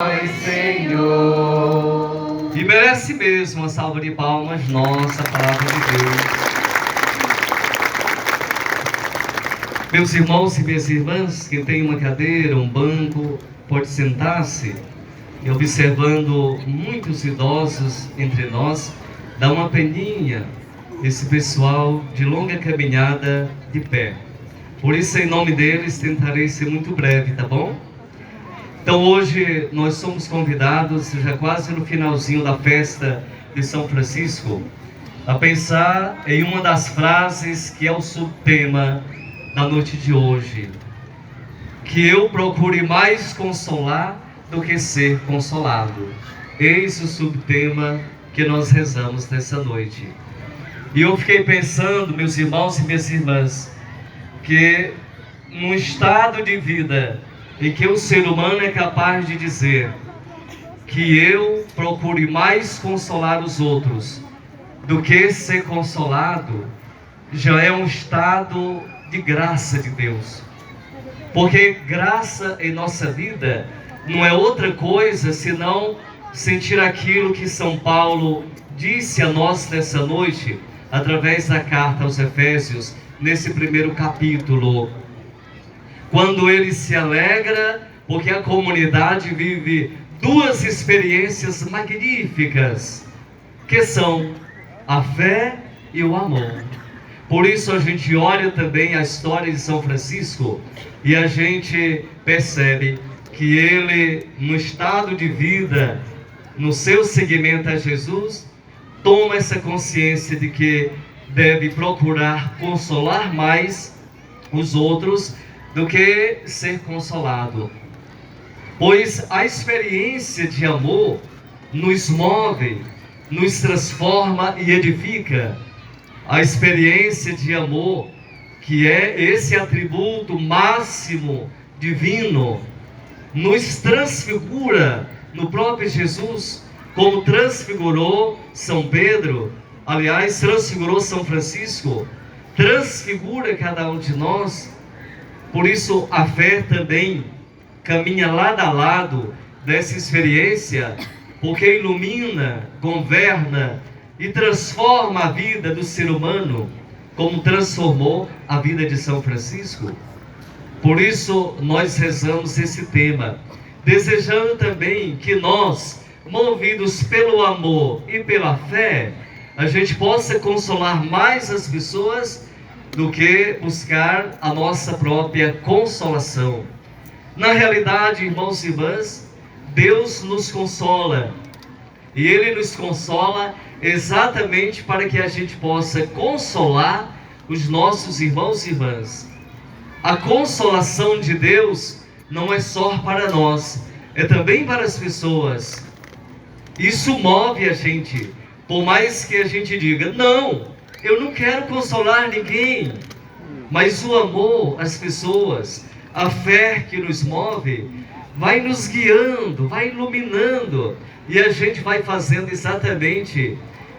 Ai, Senhor. E merece mesmo uma salva de palmas, nossa palavra de Deus. Meus irmãos e minhas irmãs, quem tem uma cadeira, um banco, pode sentar-se. E observando muitos idosos entre nós, dá uma peninha esse pessoal de longa caminhada de pé. Por isso, em nome deles, tentarei ser muito breve, tá bom? Então hoje nós somos convidados, já quase no finalzinho da festa de São Francisco, a pensar em uma das frases que é o subtema da noite de hoje. Que eu procure mais consolar do que ser consolado. Eis o subtema que nós rezamos nessa noite. E eu fiquei pensando, meus irmãos e minhas irmãs, que num estado de vida em que o ser humano é capaz de dizer que eu procure mais consolar os outros do que ser consolado, já é um estado de graça de Deus. Porque graça em nossa vida não é outra coisa senão sentir aquilo que São Paulo disse a nós nessa noite, através da carta aos Efésios, nesse primeiro capítulo. Quando ele se alegra, porque a comunidade vive duas experiências magníficas, que são a fé e o amor. Por isso a gente olha também a história de São Francisco e a gente percebe que ele, no estado de vida, no seu seguimento a Jesus, toma essa consciência de que deve procurar consolar mais os outros do que ser consolado. Pois a experiência de amor nos move, nos transforma e edifica. A experiência de amor, que é esse atributo máximo divino, nos transfigura no próprio Jesus, como transfigurou São Pedro, aliás, transfigurou São Francisco, transfigura cada um de nós. Por isso a fé também caminha lado a lado dessa experiência, porque ilumina, governa e transforma a vida do ser humano, como transformou a vida de São Francisco. Por isso nós rezamos esse tema, desejando também que nós, movidos pelo amor e pela fé, a gente possa consolar mais as pessoas do que buscar a nossa própria consolação. Na realidade, irmãos e irmãs, Deus nos consola. E Ele nos consola exatamente para que a gente possa consolar os nossos irmãos e irmãs. A consolação de Deus não é só para nós, é também para as pessoas. Isso move a gente, por mais que a gente diga, não, eu não quero consolar ninguém, mas o amor às pessoas, a fé que nos move, vai nos guiando, vai iluminando, e a gente vai fazendo exatamente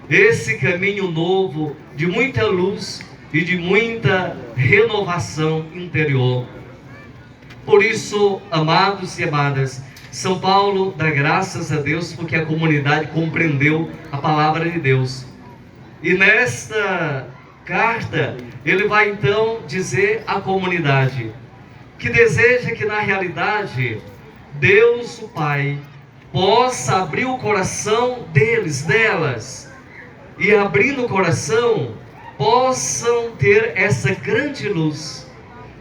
esse caminho novo, de muita luz e de muita renovação interior. Por isso, amados e amadas, São Paulo dá graças a Deus, porque a comunidade compreendeu a palavra de Deus. E nesta carta, ele vai então dizer à comunidade que deseja que na realidade Deus, o Pai, possa abrir o coração deles, delas, e abrindo o coração, possam ter essa grande luz.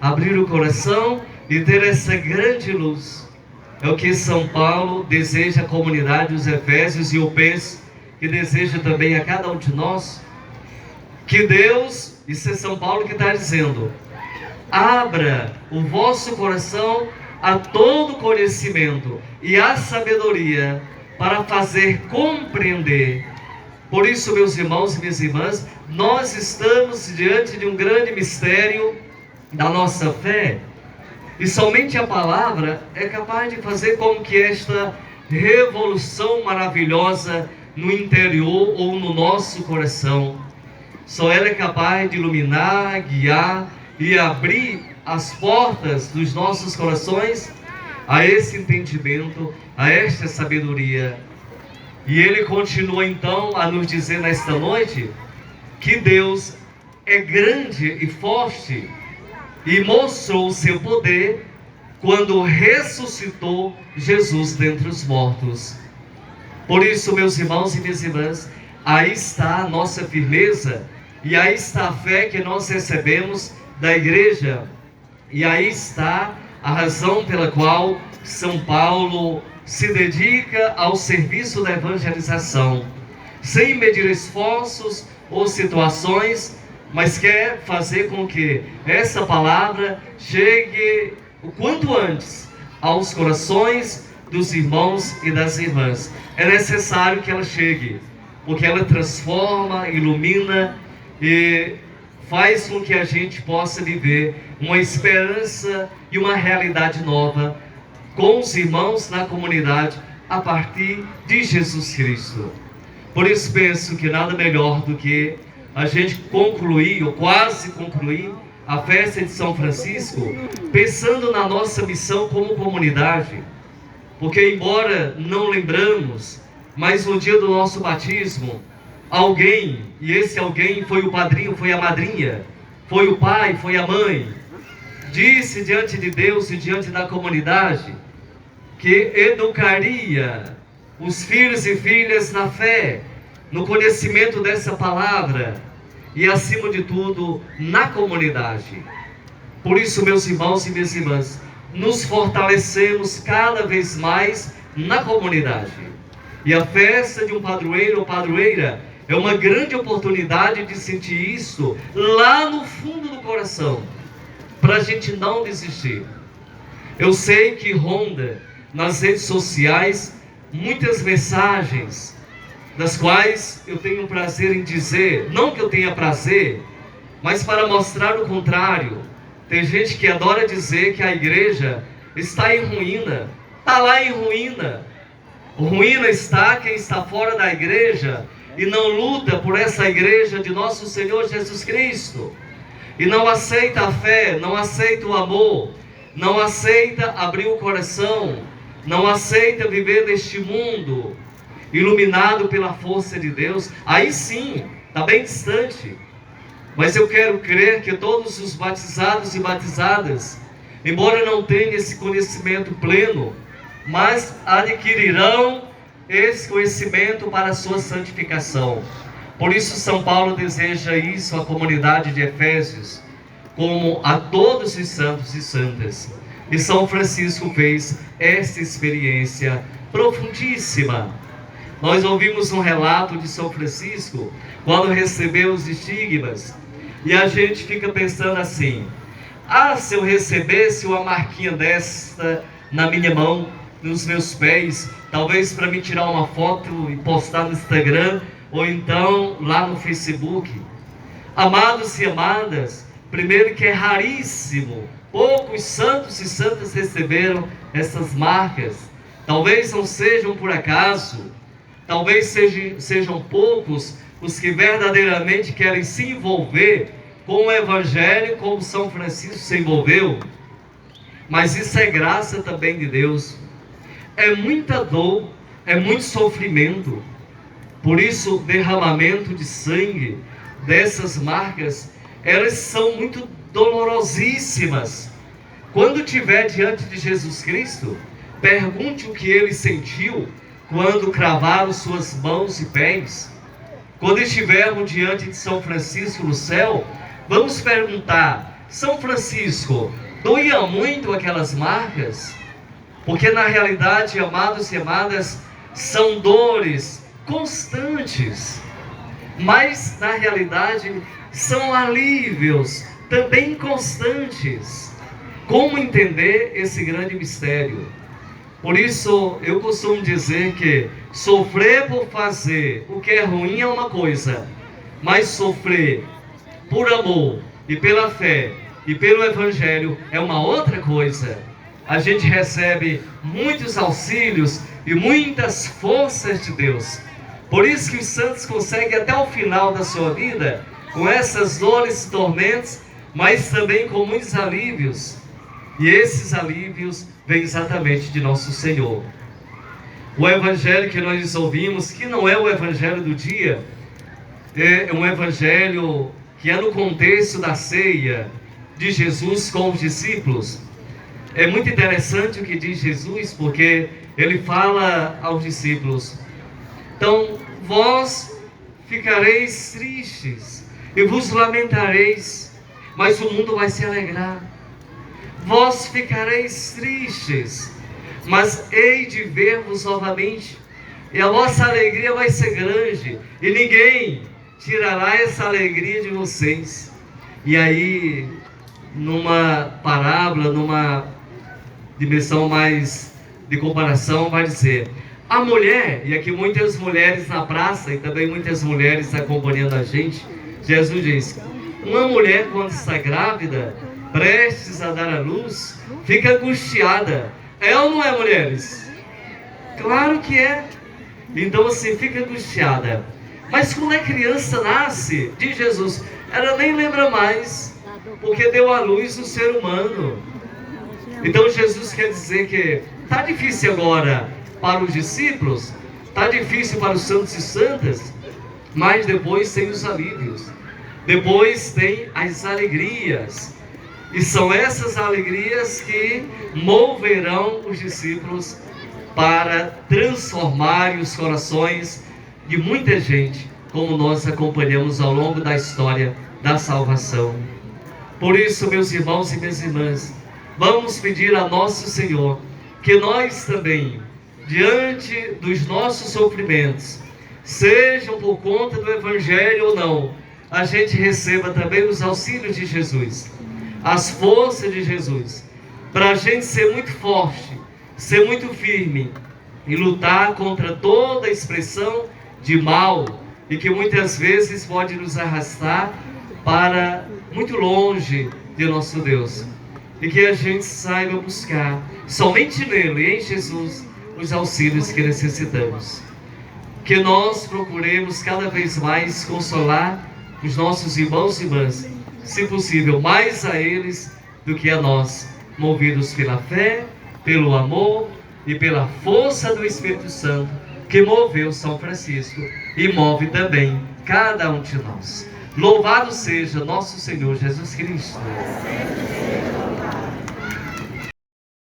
Abrir o coração e ter essa grande luz. É o que São Paulo deseja à comunidade dos Efésios, e eu penso que deseja também a cada um de nós, que Deus, isso é São Paulo que está dizendo, abra o vosso coração a todo conhecimento e a sabedoria, para fazer compreender. Por isso, meus irmãos e minhas irmãs, nós estamos diante de um grande mistério da nossa fé, e somente a palavra é capaz de fazer com que esta revolução maravilhosa no interior ou no nosso coração, só ela é capaz de iluminar, guiar e abrir as portas dos nossos corações a esse entendimento, a esta sabedoria. E ele continua então a nos dizer nesta noite que Deus é grande e forte e mostrou o seu poder quando ressuscitou Jesus dentre os mortos. Por isso, meus irmãos e minhas irmãs, aí está a nossa firmeza e aí está a fé que nós recebemos da igreja, e aí está a razão pela qual São Paulo se dedica ao serviço da evangelização, sem medir esforços ou situações, mas quer fazer com que essa palavra chegue o quanto antes aos corações dos irmãos e das irmãs. É necessário que ela chegue, porque ela transforma, ilumina e faz com que a gente possa viver uma esperança e uma realidade nova com os irmãos na comunidade a partir de Jesus Cristo. Por isso penso que nada melhor do que a gente concluir, ou quase concluir, a festa de São Francisco, pensando na nossa missão como comunidade. Porque embora não lembramos, mas no dia do nosso batismo, alguém, e esse alguém foi o padrinho, foi a madrinha, foi o pai, foi a mãe, disse diante de Deus e diante da comunidade que educaria os filhos e filhas na fé, no conhecimento dessa palavra e, acima de tudo, na comunidade. Por isso, meus irmãos e minhas irmãs, nos fortalecemos cada vez mais na comunidade. E a festa de um padroeiro ou padroeira é uma grande oportunidade de sentir isso lá no fundo do coração, para a gente não desistir. Eu sei que ronda nas redes sociais muitas mensagens, das quais eu tenho prazer em dizer, não que eu tenha prazer, mas para mostrar o contrário. Tem gente que adora dizer que a igreja está em ruína. Está lá em ruína. Ruína está quem está fora da igreja e não luta por essa igreja de nosso Senhor Jesus Cristo. E não aceita a fé, não aceita o amor, não aceita abrir o coração, não aceita viver neste mundo iluminado pela força de Deus. Aí sim, está bem distante. Mas eu quero crer que todos os batizados e batizadas, embora não tenham esse conhecimento pleno, mas adquirirão esse conhecimento para a sua santificação. Por isso São Paulo deseja isso à comunidade de Efésios, como a todos os santos e santas. E São Francisco fez esta experiência profundíssima. Nós ouvimos um relato de São Francisco, quando recebeu os estigmas, e a gente fica pensando assim: ah, se eu recebesse uma marquinha desta na minha mão, nos meus pés, talvez para me tirar uma foto e postar no Instagram, ou então lá no Facebook. Amados e amadas, primeiro que é raríssimo, poucos santos e santas receberam essas marcas. Talvez não sejam por acaso, talvez sejam poucos os que verdadeiramente querem se envolver com o Evangelho, como São Francisco se envolveu. Mas isso é graça também de Deus. É muita dor, é muito sofrimento. Por isso, o derramamento de sangue dessas marcas, elas são muito dolorosíssimas. Quando estiver diante de Jesus Cristo, pergunte o que ele sentiu quando cravaram suas mãos e pés. Quando estivermos diante de São Francisco no céu, vamos perguntar: São Francisco, doía muito aquelas marcas? Porque na realidade, amados e amadas, são dores constantes, mas na realidade são alívios também constantes. Como entender esse grande mistério? Por isso eu costumo dizer que sofrer por fazer o que é ruim é uma coisa, mas sofrer por amor e pela fé e pelo Evangelho é uma outra coisa. A gente recebe muitos auxílios e muitas forças de Deus. Por isso que os santos conseguem até o final da sua vida, com essas dores e tormentos, mas também com muitos alívios. E esses alívios vem exatamente de nosso Senhor. O evangelho que nós ouvimos, que não é o evangelho do dia, é um evangelho que é no contexto da ceia de Jesus com os discípulos. É muito interessante o que diz Jesus, porque ele fala aos discípulos: então vós ficareis tristes e vos lamentareis, mas o mundo vai se alegrar. Vós ficareis tristes, mas hei de ver-vos novamente, e a vossa alegria vai ser grande, e ninguém tirará essa alegria de vocês. E aí, numa parábola, numa dimensão mais de comparação, vai dizer: a mulher, e aqui muitas mulheres na praça, e também muitas mulheres acompanhando a gente, Jesus diz: uma mulher quando está grávida, prestes a dar à luz, fica angustiada. É ou não é, mulheres? Claro que é. Então assim, fica angustiada. Mas quando a criança nasce, diz Jesus, ela nem lembra mais, porque deu à luz o ser humano. Então Jesus quer dizer que está difícil agora para os discípulos, está difícil para os santos e santas, mas depois tem os alívios, depois tem as alegrias, e são essas alegrias que moverão os discípulos para transformarem os corações de muita gente, como nós acompanhamos ao longo da história da salvação. Por isso, meus irmãos e minhas irmãs, vamos pedir a nosso Senhor que nós também, diante dos nossos sofrimentos, sejam por conta do Evangelho ou não, a gente receba também os auxílios de Jesus, as forças de Jesus, para a gente ser muito forte, ser muito firme e lutar contra toda expressão de mal e que muitas vezes pode nos arrastar para muito longe de nosso Deus. E que a gente saiba buscar somente nele e em Jesus os auxílios que necessitamos. Que nós procuremos cada vez mais consolar os nossos irmãos e irmãs, se possível, mais a eles do que a nós, movidos pela fé, pelo amor e pela força do Espírito Santo, que moveu São Francisco e move também cada um de nós. Louvado seja nosso Senhor Jesus Cristo.